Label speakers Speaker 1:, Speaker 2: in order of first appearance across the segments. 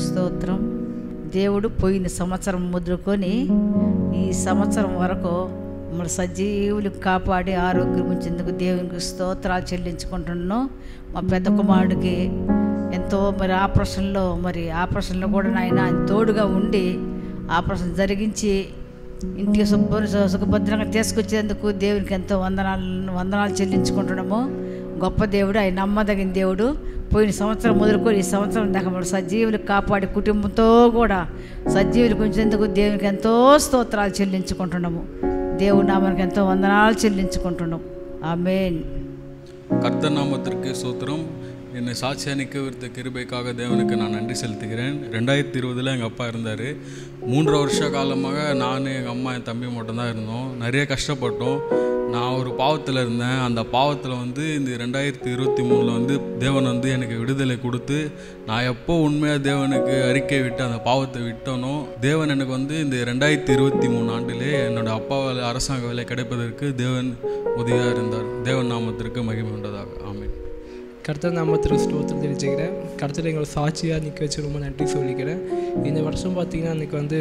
Speaker 1: స్తోత్రం. దేవుడు పోయిన సంవత్సరం మొదలుకొని ఈ సంవత్సరం వరకు మన సజీవులు కాపాడి ఆరోగ్యం ఉంచేందుకు దేవునికి స్తోత్రాలు చెల్లించుకుంటున్నాను. మా పెద్ద కుమారుడికి ఎంతో ఆపరేషన్లో కూడా ఆయన తోడుగా ఉండి ఆపరేషన్ జరిగించి ఇంటికి సుఖభద్రంగా తీసుకొచ్చేందుకు దేవునికి ఎంతో వందనాలు చెల్లించుకుంటున్నాము. గొప్ప దేవుడు, ఆయన నమ్మదగిన దేవుడు. పోయిన సంవత్సరం మొదలుకొని ఈ సంవత్సరం దాకా మన సజీవులు కాపాడి కుటుంబంతో కూడా సజీవులకు ఉంచేందుకు దేవునికి ఎంతో స్తోత్రాలు చెల్లించుకుంటున్నాము. దేవుడు నామానికి ఎంతో వందనాలు చెల్లించుకుంటున్నాం. ஆமென்.
Speaker 2: கர்த்தர் நாமத்திற்கு ஸ்தோத்திரம். என்னை சாட்சியாக நிற்க வைத்த கிருபைக்காக தேவனுக்கு நான் நன்றி செலுத்துகிறேன். 2020 எங்கள் அப்பா இருந்தார். 3 வருஷ காலமாக நான், எங்கள் அம்மா, என் தம்பி மட்டும்தான் இருந்தோம். நிறைய கஷ்டப்பட்டோம். நான் ஒரு பாவத்தில் இருந்தேன். அந்த பாவத்தில் இந்த 2023 தேவன் எனக்கு விடுதலை கொடுத்து, நான் எப்போ உண்மையாக தேவனுக்கு அறிக்கை விட்டு அந்த பாவத்தை விட்டனோ, தேவன் எனக்கு இந்த 2023 ஆண்டிலே என்னோடய அப்பா வேலை, அரசாங்க வேலை கிடைப்பதற்கு தேவன் உதவியாக இருந்தார். தேவன் நாமத்திற்கு மகிமை உண்டதாக. ஆமென்.
Speaker 3: கர்த்தர் நாமத்திற்கு ஸ்தோத்திரம் தெரிவிச்சுக்கிறேன். கர்த்தர் எங்களை சாட்சியாக நிற்க வச்சு ரொம்ப நன்றி சொல்லிக்கிறேன். இந்த வருஷம் பார்த்திங்கன்னா எனக்கு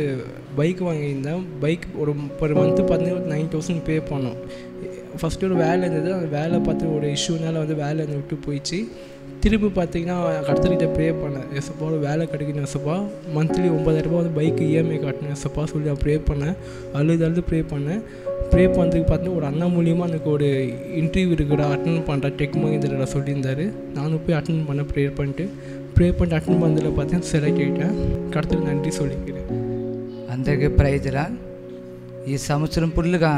Speaker 3: பைக் வாங்கியிருந்தேன். பைக் ஒரு மந்த்து பார்த்தீங்கன்னா 9,000 பே பண்ணோம். ஃபஸ்ட்டு ஒரு வேலை இருந்தது. அந்த வேலை பார்த்து ஒரு இஷ்யூனால் வேலை விட்டு போயிடுச்சு. திருப்பி பார்த்திங்கன்னா கர்த்தர்கிட்ட ப்ரே பண்ணேன். எஸ்ப்பா ஒரு வேலை கிடைக்கணும் எஸ்ப்பா, மந்த்லி 9,000 பைக்கு இஎம்ஐ கட்டணும் எஸ்ப்பா சொல்லி நான் ப்ரே பண்ணேன். அழுது ப்ரே பண்ணேன். ப்ரே பண்ணுறதுக்கு பார்த்தீங்கன்னா ஒரு அண்ணா மூலியமாக எனக்கு ஒரு இன்டர்வியூ இருக்குடா, அட்டன் பண்ணுற டெக் மஹிந்திரா சொல்லியிருந்தார். நானும் போய் அட்டன் பண்ண ப்ரே பண்ணிட்டு அட்டன் பண்ணதில் பார்த்தீங்கன்னா செலக்ட் ஆகிட்டேன். కర్తకు நன்றி சொல்லிக்கிறேன்.
Speaker 4: అందరికీ ప్రైజ్లా. ఈ సంవత్సరం ఫుల్గా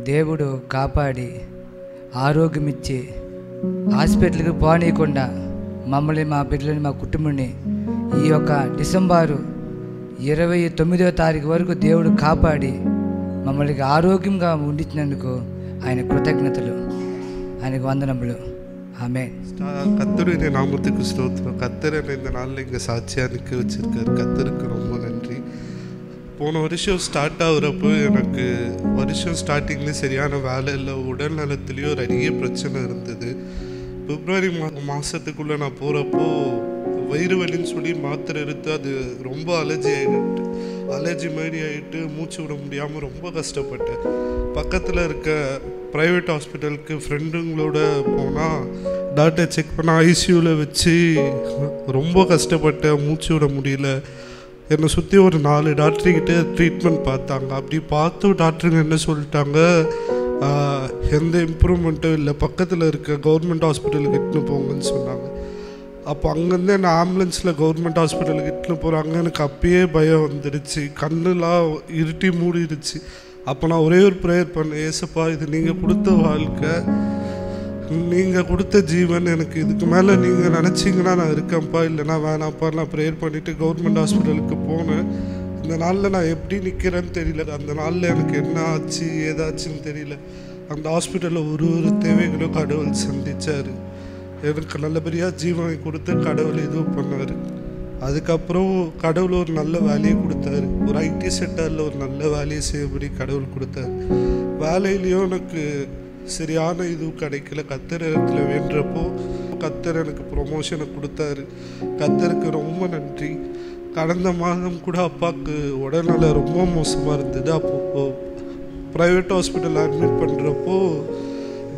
Speaker 4: దేవుడు కాపాడి ఆరోగ్యం ఇచ్చి హాస్పిటల్కి పోనీయకుండా మమ్మల్ని, మా బిడ్డలని, మా కుటుంబాన్ని ఈ యొక్క డిసెంబరు 29వ తారీఖు వరకు దేవుడు కాపాడి మమ్మల్ని ఆరోగ్యంగా ఉండించినందుకు ఆయన కృతజ్ఞతలు, ఆయనకు వందనములు. ஆமென்.
Speaker 5: கர்த்தருடைய நாமத்துக்கு ஸ்தோத்திரம். கர்த்தர் இந்த நாளில் இங்கே சாட்சியாக நிற்க வச்சுருக்காரு. கர்த்தருக்கு ரொம்ப நன்றி. போன வருஷம் ஸ்டார்ட் ஆகுறப்போ எனக்கு வருஷம் ஸ்டார்டிங்கில் சரியான வேலை இல்லை, உடல் நலத்துலேயும் நிறைய பிரச்சனை இருந்தது. பிப்ரவரி மாதத்துக்குள்ளே நான் போகிறப்போ வயிறு வலின்னு சொல்லி மாத்திரை எடுத்து அது ரொம்ப அலர்ஜி மாதிரி ஆகிட்டு மூச்சு விட முடியாமல் ரொம்ப கஷ்டப்பட்டேன். பக்கத்தில் இருக்க ப்ரைவேட் ஹாஸ்பிட்டலுக்கு ஃப்ரெண்டுங்களோட போனால் டாக்டர் செக் பண்ண ஐசியூவில் வச்சு ரொம்ப கஷ்டப்பட்டேன், மூச்சு விட முடியல. என்னை சுற்றி ஒரு 4 டாக்டர்கிட்ட ட்ரீட்மெண்ட் பார்த்தாங்க. அப்படி பார்த்து டாக்டருங்க என்ன சொல்லிட்டாங்க, எந்த இம்ப்ரூவ்மெண்ட்டும் இல்லை, பக்கத்தில் இருக்க கவர்மெண்ட் ஹாஸ்பிட்டலுக்கு இட்டுன்னு போங்கன்னு சொன்னாங்க. அப்போ அங்கேருந்து என்னை ஆம்புலன்ஸில் கவர்மெண்ட் ஹாஸ்பிட்டலுக்கு இட்டுன்னு போகிறாங்க. எனக்கு அப்பயே பயம் வந்துடுச்சு, கண்ணுலாம் இருட்டி மூடிடுச்சு. அப்போ நான் ஒரே ஒரு ப்ரேயர் பண்ணேன், ஏசப்பா இது நீங்கள் கொடுத்த வாழ்க்கை, நீங்கள் கொடுத்த ஜீவன், எனக்கு இதுக்கு மேலே நீங்கள் நினச்சிங்கன்னா நான் இருக்கேன்ப்பா, இல்லைனா வேணாப்பா. நான் ப்ரேயர் பண்ணிவிட்டு கவர்மெண்ட் ஹாஸ்பிட்டலுக்கு போனேன். இந்த நாளில் நான் எப்படி நிற்கிறேன்னு தெரியல. அந்த நாளில் எனக்கு என்ன ஆச்சு ஏதாச்சுன்னு தெரியல. அந்த ஹாஸ்பிட்டலில் ஒரு தேவைகளும் கடவுள் சந்தித்தார். எனக்கு நல்லபடியாக ஜீவனை கொடுத்து கடவுள் இதுவும் பண்ணார். அதுக்கப்புறம் கடவுள் ஒரு நல்ல வேலையை கொடுத்தாரு. ஒரு ஐடி செக்டரில் ஒரு நல்ல வேலையை செய்யபடி கடவுள் கொடுத்தாரு. வேலையிலையும் எனக்கு சரியான இதுவும் கிடைக்கல. கர்த்தர் இடத்துல வேண்டுறப்போ கர்த்தர் எனக்கு ப்ரொமோஷனை கொடுத்தாரு. கர்த்தருக்கு ரொம்ப நன்றி. கடந்த மாதம் கூட அப்பாவுக்கு உடல்நல ரொம்ப மோசமாக இருந்தது. அப்போது ப்ரைவேட் ஹாஸ்பிட்டலில் அட்மிட் பண்ணுறப்போ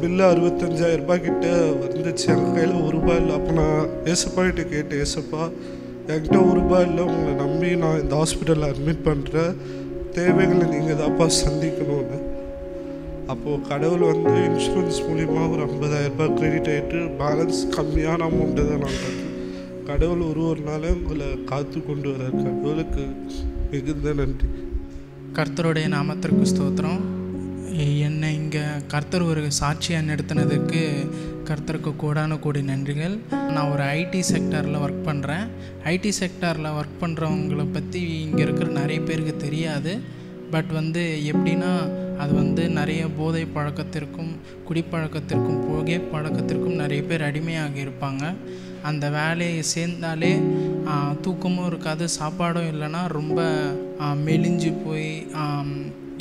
Speaker 5: பில்லு 65,000 ரூபாய் கிட்ட வந்துச்சு. எங்கள் கையில் ₹1 இல்லை. அப்போ நான் ஏசப்பா கிட்ட கேட்டேன், ஏசப்பா என்கிட்ட ₹1 இல்லை, உங்களை நம்பி நான் இந்த ஹாஸ்பிட்டலில் அட்மிட் பண்ணுறேன், தேவைகளை நீங்கள் தான்ப்பா சந்திக்கணும்னு. அப்போது கடவுள் இன்சூரன்ஸ் மூலிமா ஒரு ₹50,000 ரூபாய் கிரெடிட் ஆகிட்டு பேலன்ஸ் கம்மியான அமௌண்ட்டு தான் நாங்கள். கடவுள் ஒரு நாள் உங்களை காத்து கொண்டு வர்றார். கடவுளுக்கு மிகுந்த நன்றி.
Speaker 6: கர்த்தருடைய நாமத்திற்கு ஸ்தோத்திரம். என்னை இங்கே கர்த்தர் ஒரு சாட்சியாக நிறுத்தினதுக்கு கர்த்தருக்கு கோடான நன்றிகள். நான் ஒரு ஐடி செக்டரில் ஒர்க் பண்ணுறேன். ஐடி செக்டரில் ஒர்க் பண்ணுறவங்கள பற்றி இங்கே இருக்கிற நிறைய பேருக்கு தெரியாது. பட் எப்படின்னா அது நிறைய போதை பழக்கத்திற்கும் குடிப்பழக்கத்திற்கும் புகை பழக்கத்திற்கும் நிறைய பேர் அடிமையாக இருப்பாங்க. அந்த வேலையை சேர்ந்தாலே தூக்கமும் இருக்காது, சாப்பாடும் இல்லைன்னா ரொம்ப மெலிஞ்சு போய்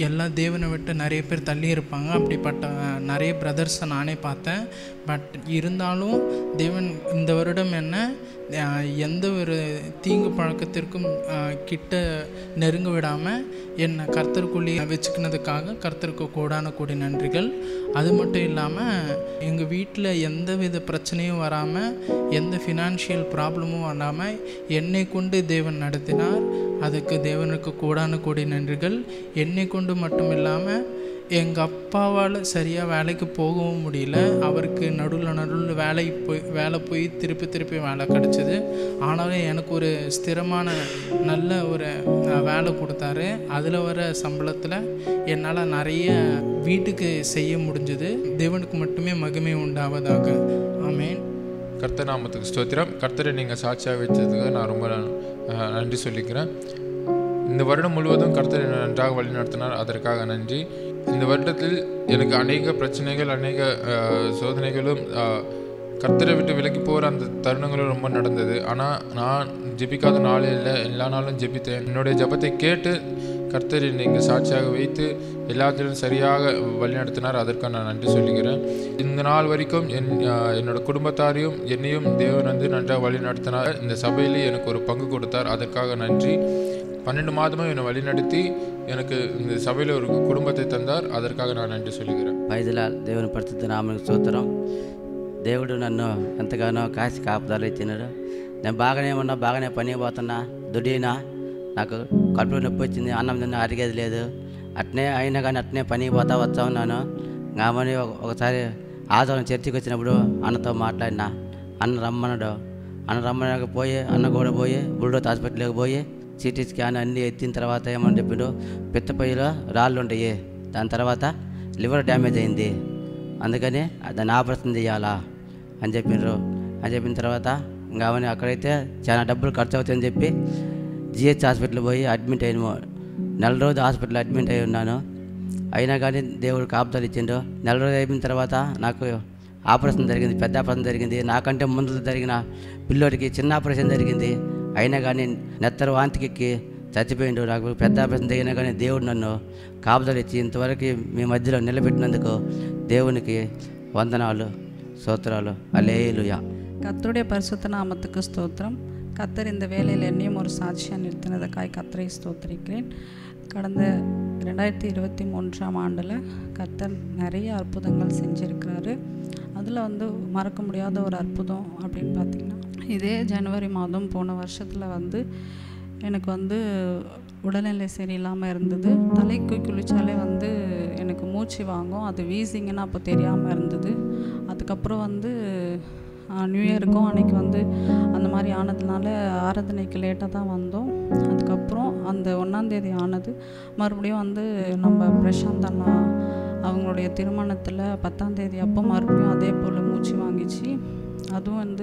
Speaker 6: எல்லாம் தேவனை விட்டு நிறைய பேர் தள்ளி இருப்பாங்க. அப்படிப்பட்ட நிறைய பிரதர்ஸை நானே பார்த்தேன். பட் இருந்தாலும் தேவன் இந்த வருடம் என்ன எந்த ஒரு தீங்கு பழக்கத்திற்கும் கிட்ட நெருங்க விடாமல் என்னை கர்த்தருக்குள்ளேயே வச்சுக்கினதுக்காக கர்த்தருக்கு கோடான கோடி நன்றிகள். அது மட்டும் இல்லாமல் எங்கள் வீட்டில் எந்த வித பிரச்சனையும் வராமல், எந்த ஃபினான்ஷியல் ப்ராப்ளமும் வராமல் என்னை கொண்டு தேவன் நடத்தினார். அதுக்கு தேவனுக்கு கோடான கோடி நன்றிகள். என்னை கொண்டு மட்டும் இல்லாமல் எங்கள் அப்பாவால் சரியாக வேலைக்கு போகவும் முடியல. அவருக்கு நடுவில் வேலை போய் திருப்பி வேலை கிடச்சிது. ஆனாலும் எனக்கு ஒரு ஸ்திரமான நல்ல ஒரு வேலை கொடுத்தாரு. அதில் வர சம்பளத்தில் என்னால் நிறைய வீட்டுக்கு செய்ய முடிஞ்சது. தேவனுக்கு மட்டுமே மகிமை உண்டாவதாக. ஆமென்.
Speaker 7: கர்த்தர் நாமத்துக்கு ஸ்தோத்திரம். கர்த்தரை நீங்கள் சாட்சியாக வைத்ததுக்கு நான் ரொம்ப நன்றி சொல்லிக்கிறேன். இந்த வருடம் முழுவதும் கர்த்தர் என்னை நன்றாக வழி நடத்தினார். அதற்காக நன்றி. இந்த வருடத்தில் எனக்கு அநேக பிரச்சனைகள், அநேக சோதனைகளும், கர்த்தரை விட்டு விலகி போகிற அந்த தருணங்களும் ரொம்ப நடந்தது. ஆனால் நான் ஜெபிக்காத நாளே இல்லை, எல்லா நாளும் ஜெபித்தேன். என்னுடைய ஜெபத்தை கேட்டு கர்த்தர் என்னை சாட்சியாக வைத்து எல்லாத்திலும் சரியாக வழிநடத்தினார். அதற்காக நான் நன்றி சொல்லுகிறேன். இந்த நாள் வரைக்கும் என்னோட குடும்பத்தாரையும் என்னையும் தேவன் வந்து நன்றாக வழி நடத்தினார். இந்த சபையிலே எனக்கு ஒரு பங்கு கொடுத்தார். அதற்காக நன்றி. 12 மாதமும் என்னை வழிநடத்தி எனக்கு இந்த சபையில் ஒரு குடும்பத்தை தந்தார். அதற்காக நான் నన్ను சொல்லுகிறேன்.
Speaker 8: పైదలాల్ దేవుని పరిశుద్ధ నామమునకు స్తోత్రం. దేవుడు నన్ను ఎంతగానో కాసి కాపుదల ఇచ్చినాడు. నేను బాగానే పని పోతున్నా, దుడినా, నాకు కడుపులో నొప్పి వచ్చింది, అన్నం తిన్న అరిగేది లేదు. అట్నే అయినా కానీ అట్నే పని పోతా వస్తా ఉన్నాను. కాబట్టి ఒకసారి ఆదివారం చర్చికి వచ్చినప్పుడు అన్నతో మాట్లాడినా. అన్న రమ్మన్నాడు. పోయి అన్న కూడా పోయి బుల్డోత్ హాస్పిటల్కి పోయి సిటీ స్కాన్ అన్నీ ఎత్తిన తర్వాత ఏమని చెప్పిండు, పిత్తపైలో రాళ్ళు ఉంటాయి, దాని తర్వాత లివర్ డ్యామేజ్ అయింది, అందుకని దాన్ని ఆపరేషన్ చేయాలా అని చెప్పిండ్రు. అని చెప్పిన తర్వాత ఇంకా అవన్నీ అక్కడైతే చాలా డబ్బులు ఖర్చు అవుతాయని చెప్పి జిహెచ్ హాస్పిటల్ పోయి అడ్మిట్ అయిన నెల రోజు హాస్పిటల్లో అడ్మిట్ అయి ఉన్నాను. అయినా కానీ దేవుడు కాపుదలు ఇచ్చిండు. నెల రోజు అయిపోయిన తర్వాత నాకు ఆపరేషన్ జరిగింది, పెద్ద ఆపరేషన్ జరిగింది. నాకంటే ముందు జరిగిన పిల్లోడికి చిన్న ఆపరేషన్ జరిగింది. అయినా కానీ నెత్తరు వాంతికి చచ్చిపోయిండు. నాకు పెద్ద ఆపరేషన్ జరిగినా కానీ దేవుడు నన్ను కాపుదలు ఇచ్చి ఇంతవరకు మీ మధ్యలో నిలబెట్టినందుకు దేవునికి వందనాలు, ஸ்தோத்திராலோ. அல்லேலூயா.
Speaker 9: கர்த்தருடைய பரிசுத்த நாமத்துக்கு ஸ்தோத்திரம். கர்த்தர் இந்த வேலையில் என்னையும் ஒரு சாட்சியாக நிறுத்தினதுக்காய் கர்த்தரை ஸ்தோத்திரிக்கிறேன். கடந்த 2023ஆம் ஆண்டில் கர்த்தர் நிறைய அற்புதங்கள் செஞ்சுருக்கிறாரு. அதில் மறக்க முடியாத ஒரு அற்புதம் அப்படின்னு பார்த்திங்கன்னா, இதே ஜனவரி மாதம் போன வருஷத்தில் எனக்கு உடல்நிலை சரியில்லாமல் இருந்தது. தலைக்கு குளித்தாலே எனக்கு மூச்சு வாங்கும், அது வீசிங்கன்னா அப்போ தெரியாமல் இருந்தது. அதுக்கப்புறம் நியூ இயருக்கும் அன்றைக்கி அந்த மாதிரி ஆனதுனால ஆராதனைக்கு லேட்டாக தான் வந்தோம். அதுக்கப்புறம் அந்த 1ஆம் தேதி ஆனது மறுபடியும் நம்ம பிரசாந்த் அண்ணா அவங்களுடைய திருமணத்தில் 10ஆம் தேதி அப்போ மறுபடியும் அதே போல் மூச்சு வாங்கிச்சு. அதுவும்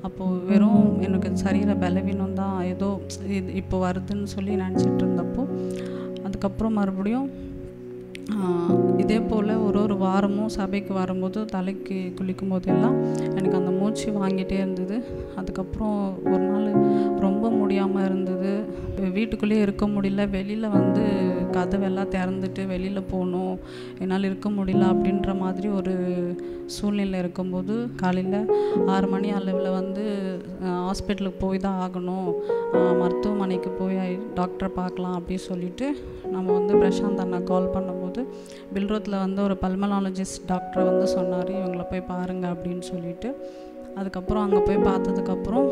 Speaker 9: அப்போது வெறும் எனக்கு சரீர பலவீனம் தான் ஏதோ இப்போ வருதுன்னு சொல்லி நினச்சிட்டு இருந்தப்போ, அதுக்கப்புறம் மறுபடியும் இதே போல் ஒரு வாரமும் சபைக்கு வரும்போது தலைக்கு குளிக்கும் போதெல்லாம் எனக்கு அந்த மூச்சு வாங்கிட்டே இருந்தது. அதுக்கப்புறம் ஒரு நாள் ரொம்ப முடியாமல் இருந்தது, வீட்டுக்குள்ளேயே இருக்க முடியல. வெளியில் கதவெல்லாம் திறந்துட்டு வெளியில் போகணும், என்னால் இருக்க முடியல அப்படின்ற மாதிரி ஒரு சூழ்நிலை இருக்கும்போது காலையில் 6 மணி அளவில் ஹாஸ்பிட்டலுக்கு போய் தான் ஆகணும், மருத்துவமனைக்கு போய் டாக்டரை பார்க்கலாம் அப்படின்னு சொல்லிட்டு நம்ம பிரசாந்த் அண்ணா கால் பண்ணும்போது பில்ரோத்தில் ஒரு பல்மனாலஜிஸ்ட் டாக்டரை சொன்னார், இவங்களை போய் பாருங்கள் அப்படின்னு சொல்லிட்டு. அதுக்கப்புறம் அங்கே போய் பார்த்ததுக்கப்புறம்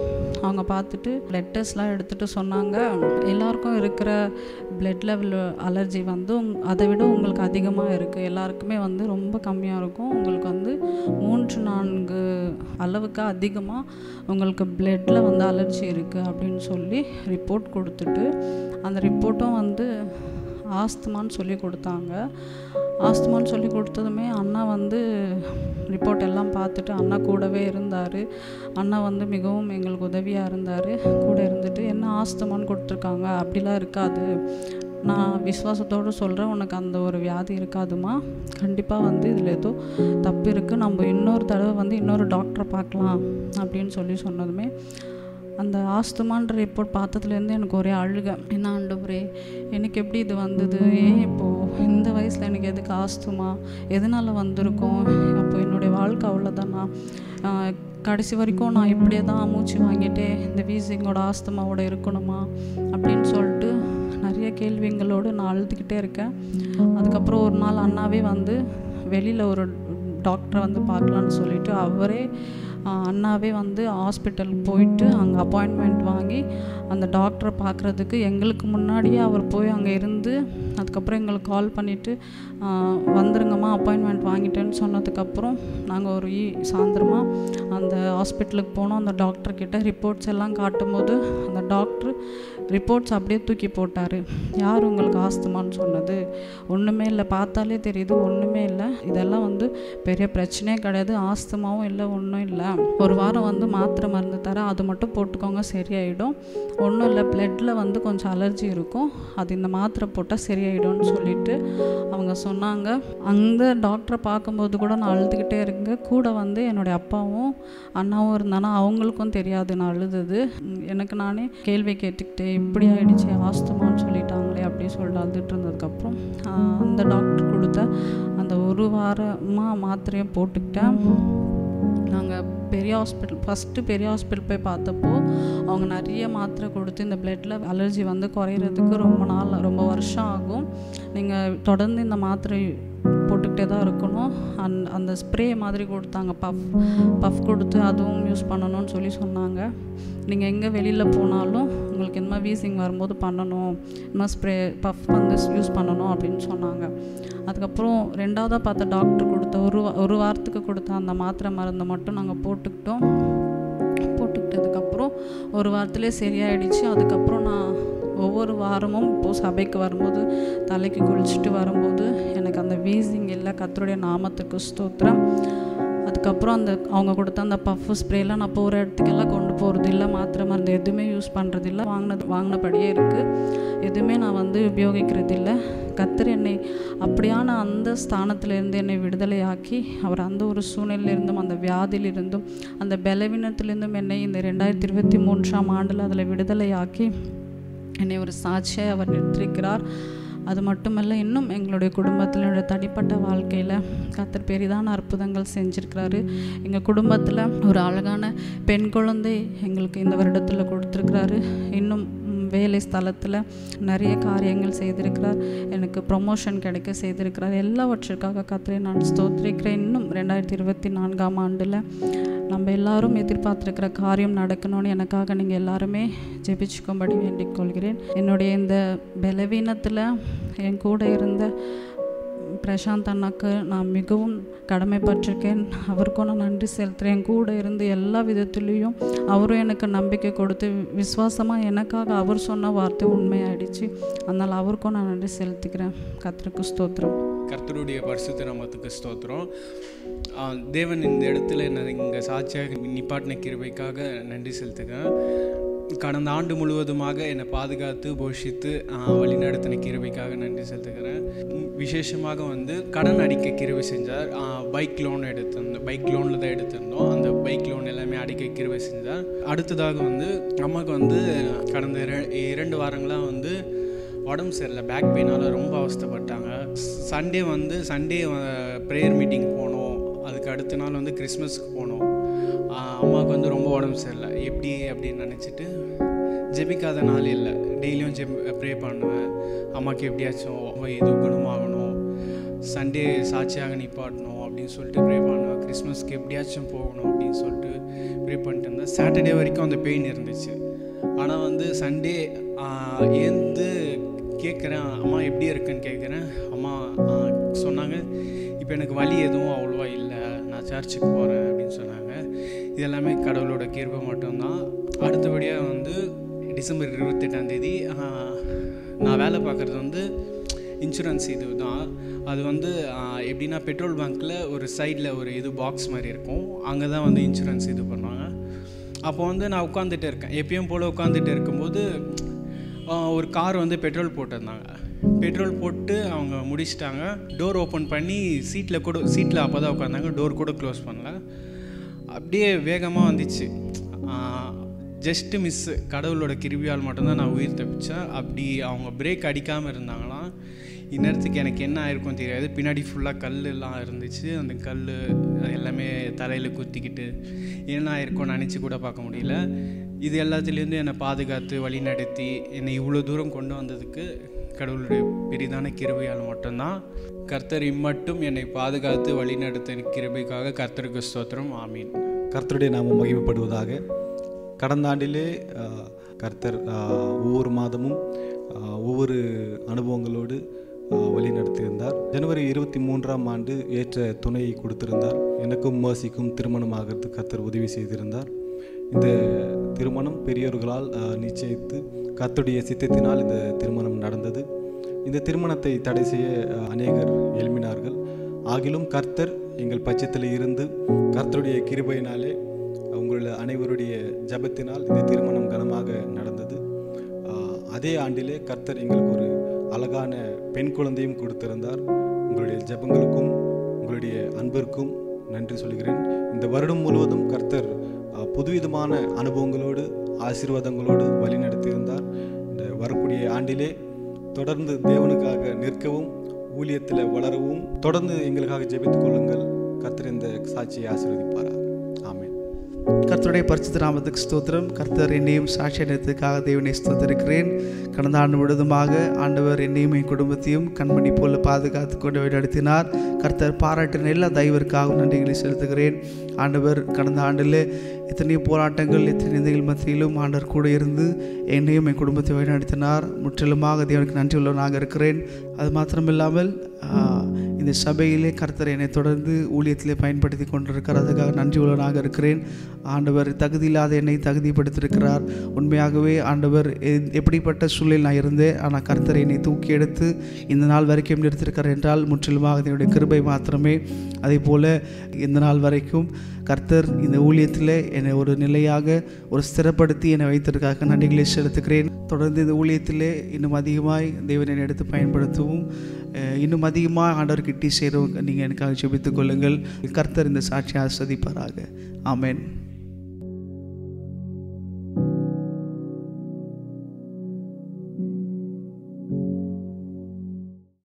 Speaker 9: அவங்க பார்த்துட்டு பிளட் டெஸ்ட்லாம் எடுத்துகிட்டு சொன்னாங்க, எல்லாருக்கும் இருக்கிற பிளட் லெவல் அலர்ஜி அதை விட உங்களுக்கு அதிகமாக இருக்குது, எல்லாருக்குமே ரொம்ப கம்மியாக இருக்கும், உங்களுக்கு 3-4 அளவுக்கு அதிகமாக உங்களுக்கு பிளட்டில் அலர்ஜி இருக்குது அப்படின்னு சொல்லி ரிப்போர்ட் கொடுத்துட்டு, அந்த ரிப்போர்ட்டும் ஆஸ்துமான்னு சொல்லி கொடுத்தாங்க. ஆஸ்துமான்னு சொல்லி கொடுத்ததுமே அண்ணா ரிப்போர்ட் எல்லாம் பார்த்துட்டு அண்ணா கூடவே இருந்தார். அண்ணா மிகவும் எங்களுக்கு உதவியாக இருந்தார். கூட இருந்துட்டு என்ன ஆஸ்துமான்னு கொடுத்துருக்காங்க, அப்படிலாம் இருக்காது, நான் விசுவாசத்தோடு சொல்கிறேன், உனக்கு அந்த ஒரு வியாதி இருக்காதுமா, கண்டிப்பாக இதில் ஏதோ தப்பு இருக்குது, நம்ம இன்னொரு தடவை இன்னொரு டாக்டரை பார்க்கலாம் அப்படின்னு சொல்லி சொன்னதுமே அந்த ஆஸ்துமான்ற ரிப்போர்ட் பார்த்ததுலேருந்து எனக்கு ஒரே அழுகை. என்ன ஆண்டவரே, எனக்கு எப்படி இது வந்தது, ஏன் இப்போது இந்த வயசில் எனக்கு எதுக்கு ஆஸ்துமா, எதனால் வந்திருக்கோம், அப்போ என்னுடைய வாழ்க்கை அவ்வளோதானா, கடைசி வரைக்கும் நான் இப்படியே தான் மூச்சு வாங்கிட்டே இந்த வீசிங்கோட ஆஸ்துமாவோட இருக்கணுமா அப்படின்னு சொல்லிட்டு நிறைய கேள்விங்களோடு நான் அழுதுகிட்டே இருக்கேன். அதுக்கப்புறம் ஒரு நாள் அண்ணாவே வந்து வெளியில் ஒரு டாக்டரை வந்து பார்க்கலான்னு சொல்லிட்டு அவரே அண்ணாவே வந்து ஹாஸ்பிட்டலுக்கு போயிட்டு அங்கே அப்பாயின்மெண்ட் வாங்கி அந்த டாக்டரை பார்க்குறதுக்கு எங்களுக்கு முன்னாடியே அவர் போய் அங்கே இருந்து அதுக்கப்புறம் எங்களுக்கு கால் பண்ணிவிட்டு வந்துருங்கம்மா அப்பாயின்மெண்ட் வாங்கிட்டேன்னு சொன்னதுக்கப்புறம் நாங்கள் ஒரு சாயந்தரமாக அந்த ஹாஸ்பிட்டலுக்கு போனோம். அந்த டாக்டர்கிட்ட ரிப்போர்ட்ஸ் எல்லாம் காட்டும்போது அந்த டாக்டர் ரிப்போர்ட்ஸ் அப்படியே தூக்கி போட்டார். யார் உங்களுக்கு ஆஸ்துமான்னு சொன்னது, ஒன்றுமே இல்லை, பார்த்தாலே தெரியுது ஒன்றுமே இல்லை, இதெல்லாம் வந்து பெரிய பிரச்சனையே கிடையாது, ஆஸ்துமாவும் இல்லை, ஒன்றும் இல்லை, ஒரு வாரம் வந்து மாத்திரை மருந்து தரேன், அது மட்டும் போட்டுக்கோங்க சரியாயிடும், ஒன்றும் இல்லை, பிளட்டில் வந்து கொஞ்சம் அலர்ஜி இருக்கும், அது இந்த மாத்திரை போட்டால் சரியாயிடும்னு சொல்லிட்டு அவங்க சொன்னாங்க. அந்த டாக்டரை பார்க்கும்போது கூட நான் அழுதுகிட்டே இருக்கேன். கூட வந்து என்னுடைய அப்பாவும் அண்ணாவும் இருந்தானா அவங்களுக்கும் தெரியாது நான் அழுதது. எனக்கு நானே கேள்வி கேட்டுக்கிட்டே இப்படி ஆகிடுச்சு ஆஸ்துமான்னு சொல்லிட்டாங்களே அப்படின்னு சொல்லிட்டு அழுதுட்டு இருந்ததுக்கப்புறம் அந்த டாக்டர் கொடுத்த அந்த ஒரு வாரமாக மாத்திரையை போட்டுக்கிட்டேன். நாங்கள் ஃபஸ்ட்டு பெரிய ஹாஸ்பிட்டல் போய் பார்த்தப்போ அவங்க நிறைய மாத்திரை கொடுத்து இந்த பிளட்டில் அலர்ஜி வந்து குறையிறதுக்கு ரொம்ப வருஷம் ஆகும், நீங்கள் தொடர்ந்து இந்த மாத்திரை போட்டுக்கிட்டே தான் இருக்கணும், அந்த ஸ்ப்ரே மாதிரி கொடுத்தாங்க, பஃப் கொடுத்து அதுவும் யூஸ் பண்ணணும்னு சொன்னாங்க. நீங்கள் எங்கே வெளியில் போனாலும் உங்களுக்கு இந்த மாதிரி வீசிங் வரும்போது பண்ணணும், இந்த மாதிரி ஸ்ப்ரே பஃப் வந்து யூஸ் பண்ணணும் அப்படின்னு சொன்னாங்க. அதுக்கப்புறம் ரெண்டாவதாக பார்த்த டாக்டர் கொடுத்த ஒரு வாரத்துக்கு கொடுத்த அந்த மாத்திரை மருந்தை மட்டும் நாங்கள் போட்டுக்கிட்டதுக்கப்புறம் ஒரு வாரத்துலேயே சரியாயிடுச்சு. அதுக்கப்புறம் நான் ஒவ்வொரு வாரமும் இப்போது சபைக்கு வரும்போது தலைக்கு குளிச்சுட்டு வரும்போது எனக்கு அந்த வீசிங் இல்லை. கர்த்தருடைய நாமத்துக்கு ஸ்தோத்திரம். அதுக்கப்புறம் அவங்க கொடுத்த அந்த பஃப் ஸ்ப்ரேலாம் நான் போகிற இடத்துக்கெல்லாம் கொண்டு போகிறது இல்லை, மாத்திரை மருந்து எதுவுமே யூஸ் பண்ணுறது இல்லை, வாங்கினபடியே இருக்குது, எதுவுமே நான் வந்து உபயோகிக்கிறது இல்லை. கர்த்தர் என்னை அப்படியான அந்த ஸ்தானத்திலேருந்து என்னை விடுதலையாக்கி அவர் அந்த ஒரு சூழ்நிலையிலிருந்தும் அந்த வியாதியிலிருந்தும் அந்த பலவீனத்திலிருந்தும் என்னை இந்த 2023ஆம் ஆண்டில் அதில் விடுதலையாக்கி என்னை ஒரு சாட்சியை அவர் நிறுத்திருக்கிறார். அது மட்டுமல்ல, இன்னும் எங்களுடைய குடும்பத்தில் என்னுடைய தனிப்பட்ட வாழ்க்கையில் கர்த்தர் பெரிதான அற்புதங்கள் செஞ்சுருக்கிறாரு. எங்கள் குடும்பத்தில் ஒரு அழகான பெண் குழந்தை எங்களுக்கு இந்த வருடத்தில் கொடுத்துருக்கிறாரு. இன்னும் வேலை ஸ்தலத்தில் நிறைய காரியங்கள் செய்திருக்கிறார், எனக்கு ப்ரொமோஷன் கிடைக்க செய்திருக்கிறார். எல்லாவற்றிற்காக கர்த்தரை நான் ஸ்தோத்திரிக்கிறேன். இன்னும் 2024ஆம் ஆண்டில் நம்ம எல்லாரும் எதிர்பார்த்துருக்கிற காரியம் நடக்கணும்னு எனக்காக நீங்கள் எல்லாருமே ஜெபிச்சுக்கும்படி வேண்டிக் கொள்கிறேன். என்னுடைய இந்த பலவீனத்தில் என் கூட இருந்த பிரசாந்த் அண்ணாக்கு நான் மிகவும் கடமைப்பட்டிருக்கேன். அவருக்கும் நான் நன்றி செலுத்துகிறேன். என் கூட இருந்து எல்லா விதத்துலேயும் அவரும் எனக்கு நம்பிக்கை கொடுத்து விசுவாசமாக எனக்காக அவர் சொன்ன வார்த்தை உண்மையாயிடுச்சு. அதனால் அவருக்கும் நான் நன்றி செலுத்துக்கிறேன். கர்த்தருக்கு ஸ்தோத்திரம்.
Speaker 2: கர்த்தருடைய பரிசுத்த நாமத்துக்கு ஸ்தோத்திரம். தேவன் இந்த இடத்துல என்ன இங்கே சாட்சியாக நிப்பாட்டின கிருபைக்காக நன்றி செலுத்துகிறேன். கடந்த ஆண்டு முழுவதுமாக என்னை பாதுகாத்து போஷித்து வழிநடத்தின கிருபைக்காக நன்றி செலுத்துகிறேன். விசேஷமாக வந்து கடன் அடிக்க கிருபை செஞ்சார். பைக் லோன் எடுத்திருந்தோம், பைக் லோனில் தான் எடுத்திருந்தோம். அந்த பைக் லோன் எல்லாமே அடிக்க கிருபை செஞ்சார். அடுத்ததாக வந்து அம்மாவுக்கு வந்து கடந்த 2 வாரங்களாக வந்து உடம்பு சரியில்லை, பேக் பெயினால் ரொம்ப அவஸ்தைப்பட்டாங்க. சண்டே ப்ரேயர் மீட்டிங் போனோம். அதுக்கு அடுத்த நாள் வந்து கிறிஸ்மஸ்க்கு போனோம். அம்மாவுக்கு வந்து ரொம்ப உடம்பு சரியில்லை. எப்படி அப்படின்னு நினச்சிட்டு ஜெபிக்காத நாள் இல்லை, டெய்லியும் ப்ரே பண்ணுவேன். அம்மாவுக்கு எப்படியாச்சும் இது குணமாகணும், சண்டே சாட்சியாக நிப்பாட்டணும் அப்படின்னு சொல்லிட்டு ப்ரே பண்ணுவேன். கிறிஸ்மஸ்க்கு எப்படியாச்சும் போகணும் அப்படின்னு சொல்லிட்டு ப்ரே பண்ணிட்டு இருந்தேன். சாட்டர்டே வரைக்கும் அந்த பெயின் இருந்துச்சு. ஆனால் வந்து சண்டே ஏந்து கேட்குறேன், அம்மா எப்படி இருக்குன்னு கேட்குறேன். அம்மா சொன்னாங்க, இப்போ எனக்கு வலி எதுவும் அவ்வளோவா இல்லை, நான் சர்ச்சுக்கு போகிறேன் அப்படின்னு சொன்னாங்க. இது எல்லாமே கடவுளோட கிருபை மட்டும்தான். அடுத்தபடியாக வந்து டிசம்பர் 28ஆம் நான் வேலை பார்க்குறது வந்து இன்சூரன்ஸ் இது தான். அது வந்து எப்படின்னா பெட்ரோல் பங்க்கில் ஒரு சைடில் ஒரு பாக்ஸ் மாதிரி இருக்கும், அங்கே தான் வந்து இன்சூரன்ஸ் இது பண்ணுவாங்க. அப்போ வந்து நான் உட்காந்துட்டு இருக்கேன், எப்பயும் போல் உட்காந்துட்டு இருக்கும்போது ஒரு கார் வந்து பெட்ரோல் போட்டிருந்தாங்க. பெட்ரோல் போட்டு அவங்க முடிச்சிட்டாங்க. டோர் ஓப்பன் பண்ணி சீட்டில் அப்போ தான் உட்காந்தாங்க, டோர் கூட க்ளோஸ் பண்ணல. அப்படியே வேகமாக வந்துச்சு.
Speaker 10: ஜஸ்ட்டு மிஸ்ஸு, கடவுளோட கிருபையால் மட்டும்தான் நான் உயிர் தப்பித்தேன். அப்படி அவங்க பிரேக் அடிக்காமல் இருந்தாங்களாம், இந்நேரத்துக்கு எனக்கு என்ன ஆயிருக்கும் தெரியாது. பின்னாடி ஃபுல்லாக கல்லெல்லாம் இருந்துச்சு. அந்த கல் எல்லாமே தலையில் குத்திக்கிட்டு என்ன ஆயிருக்கும் நினச்சி கூட பார்க்க முடியல. இது எல்லாத்துலேருந்து என்னை பாதுகாத்து வழி நடத்தி என்னை இவ்வளோ தூரம் கொண்டு வந்ததுக்கு கடவுளுடைய பெரிதான கிருபையால் மட்டும்தான். கர்த்தர் இம்மட்டும் என்னை பாதுகாத்து வழி நடத்த கிருபைக்காக கர்த்தருக்கு ஸ்தோத்திரம். ஆமீன்.
Speaker 11: கர்த்தருடைய நாமம் மகிமைப்படுவதாக. கடந்த ஆண்டிலே கர்த்தர் ஒவ்வொரு மாதமும் ஒவ்வொரு அனுபவங்களோடு வழி நடத்தியிருந்தார். ஜனவரி 23ஆம் ஆண்டு ஏற்ற துணையை கொடுத்திருந்தார். எனக்கும் மேர்சிக்கும் திருமணம் ஆகிறதுக்கு கர்த்தர் உதவி செய்திருந்தார். இந்த திருமணம் பெரியோர்களால் நிச்சயித்து கர்த்தருடைய சித்தத்தினால் இந்த திருமணம் நடந்தது. இந்த திருமணத்தை தடை செய்ய அநேகர் எழும்பினார்கள். ஆகிலும் கர்த்தர் எங்கள் பட்சத்தில் இருந்து கர்த்தருடைய கிருபையினாலே உங்களுடைய அனைவருடைய ஜபத்தினால் இந்த திருமணம் கனமாக நடந்தது. அதே ஆண்டிலே கர்த்தர் எங்களுக்கு ஒரு அழகான பெண் குழந்தையும் கொடுத்திருந்தார். உங்களுடைய ஜபங்களுக்கும் உங்களுடைய அன்பிற்கும் நன்றி சொல்கிறேன். இந்த வருடம் முழுவதும் கர்த்தர் புதுவிதமான அனுபவங்களோடு ஆசீர்வாதங்களோடு வழி நடத்தியிருந்தார். இந்த வரக்கூடிய ஆண்டிலே தொடர்ந்து தேவனுக்காக நிற்கவும் ஊழியத்தில் வளரவும் தொடர்ந்து எங்களுக்காக ஜெபித்துக் கொள்ளுங்கள். கர்த்தர் இந்த சாட்சியை ஆசீர்வதிப்பாராக. ஆமென்.
Speaker 12: கர்த்தருடைய பரிசுத்த நாமத்துக்கு ஸ்தோத்திரம். கர்த்தர் என்னையும் சாட்சி அடைத்ததுக்காக தேவனை ஸ்தோத்திருக்கிறேன். கடந்த ஆண்டு முழுவதுமாக ஆண்டவர் என்னையும் என் குடும்பத்தையும் கண்மணி போல பாதுகாத்து கொண்டு வழிநடத்தினார். கர்த்தர் பாராட்டின எல்லா தயவிற்காகவும் நன்றிகளை செலுத்துகிறேன். ஆண்டவர் கடந்த ஆண்டில் எத்தனையோ போராட்டங்கள் எத்தனை நிந்தைகள் மத்தியிலும் ஆண்டவர் கூட இருந்து என்னையும் என் குடும்பத்தை வழிநடத்தினார். முற்றிலுமாக தேவனுக்கு நன்றி உள்ளவனாக இருக்கிறேன். அது மாத்திரமில்லாமல் இந்த சபையிலே கர்த்தர் என்னை தொடர்ந்து ஊழியத்திலே பயன்படுத்தி கொண்டிருக்கிறார். அதுக்காக நன்றி உள்ளவனாக இருக்கிறேன். ஆண்டவர் தகுதி இல்லாத என்னை தகுதிப்படுத்தியிருக்கிறார். உண்மையாகவே ஆண்டவர் எப்படிப்பட்ட சூழலில் நான் இருந்தேன், ஆனால் கர்த்தர் என்னை தூக்கி எடுத்து இந்த நாள் வரைக்கும் நிறுத்திருக்கிறார் என்றால் முற்றிலுமாக என்னுடைய கிருபை மாத்திரமே. அதே போல் இந்த நாள் வரைக்கும் கர்த்தர் இந்த ஊழியத்தில் என்னை ஒரு நிலையாக ஒரு ஸ்திரப்படுத்தி என்னை வைத்திருக்காக நன்றிகளை செலுத்துகிறேன். தொடர்ந்து இந்த ஊழியத்திலே இன்னும் அதிகமாய் தேவனை எடுத்து பயன்படுத்தவும் இன்னும் அதிகமாக ஆண்டவர் கிட்டி சேரவும் நீங்கள் எனக்காக ஜெபித்துக் கொள்ளுங்கள். கர்த்தர் இந்த சாட்சியை ஆசீர்வதிப்பாராக. ஆமென்.